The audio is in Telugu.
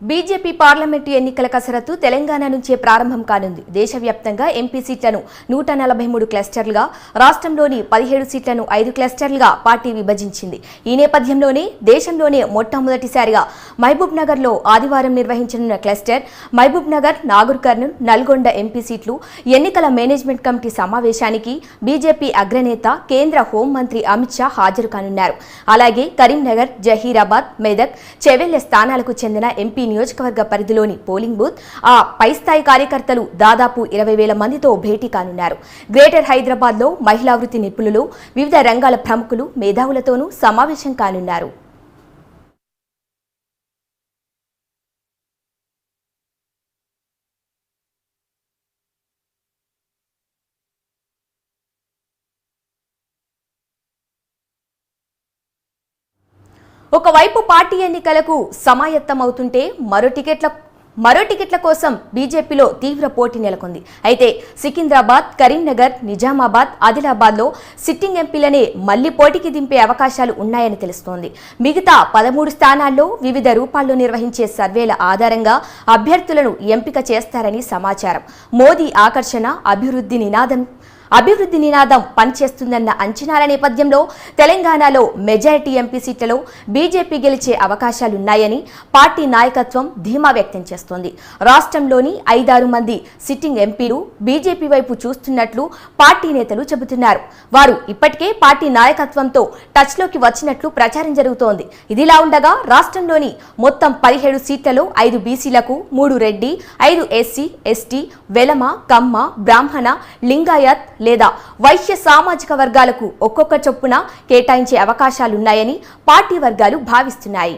బీజేపీ పార్లమెంటు ఎన్నికల కసరత్తు తెలంగాణ నుంచే ప్రారంభం కానుంది. దేశవ్యాప్తంగా ఎంపీ సీట్లను 143 క్లస్టర్లుగా, రాష్ట్రంలోని 17 సీట్లను 5 క్లస్టర్లుగా పార్టీ విభజించింది. ఈ నేపథ్యంలోనే దేశంలోనే మొట్టమొదటిసారిగా మహబూబ్ నగర్లో ఆదివారం నిర్వహించనున్న క్లస్టర్ మహబూబ్ నగర్, నాగర్ కర్నూల్, నల్గొండ ఎంపీ సీట్లు ఎన్నికల మేనేజ్మెంట్ కమిటీ సమావేశానికి బీజేపీ అగ్రనేత కేంద్ర హోంమంత్రి అమిత్ షా హాజరు కానున్నారు. అలాగే కరీంనగర్, జహీరాబాద్, మెదక్, చెవెళ్ల స్థానాలకు చెందిన ఎంపీ నియోజకవర్గ పరిధిలోని పోలింగ్ బూత్, ఆ పైస్థాయి కార్యకర్తలు దాదాపు 20,000 మందితో భేటీ కానున్నారు. గ్రేటర్ హైదరాబాద్ లో మహిళా వృత్తి నిపుణులు, వివిధ రంగాల ప్రముఖులు, మేధావులతోనూ సమావేశం కానున్నారు. ఒకవైపు పార్టీ ఎన్నికలకు సమాయత్తమవుతుంటే మరో టికెట్ల కోసం బీజేపీలో తీవ్ర పోటీ నెలకొంది. అయితే సికింద్రాబాద్, కరీంనగర్, నిజామాబాద్, ఆదిలాబాద్లో సిట్టింగ్ ఎంపీలనే మళ్లీ పోటీకి దింపే అవకాశాలు ఉన్నాయని తెలుస్తోంది. మిగతా 13 స్థానాల్లో వివిధ రూపాల్లో నిర్వహించే సర్వేల ఆధారంగా అభ్యర్థులను ఎంపిక చేస్తారని సమాచారం. మోదీ ఆకర్షణ, అభివృద్ధి నినాదం పనిచేస్తుందన్న అంచనాల నేపథ్యంలో తెలంగాణలో మెజారిటీ ఎంపీ సీట్లలో బీజేపీ గెలిచే అవకాశాలున్నాయని పార్టీ నాయకత్వం ధీమా వ్యక్తం చేస్తోంది. రాష్ట్రంలోని 5-6 మంది సిట్టింగ్ ఎంపీలు బీజేపీ వైపు చూస్తున్నట్లు పార్టీ నేతలు చెబుతున్నారు. వారు ఇప్పటికే పార్టీ నాయకత్వంతో టచ్లోకి వచ్చినట్లు ప్రచారం జరుగుతోంది. ఇదిలా ఉండగా రాష్ట్రంలోని మొత్తం 17 సీట్లలో 5 బీసీలకు, 3 రెడ్డి, 5 ఎస్సీ, ఎస్టీ, వెలమ, కమ్మ, బ్రాహ్మణ, లింగాయత్ లేదా వైశ్య సామాజిక వర్గాలకు ఒక్కొక్క చొప్పున కేటాయించే అవకాశాలున్నాయని పార్టీ వర్గాలు భావిస్తున్నాయి.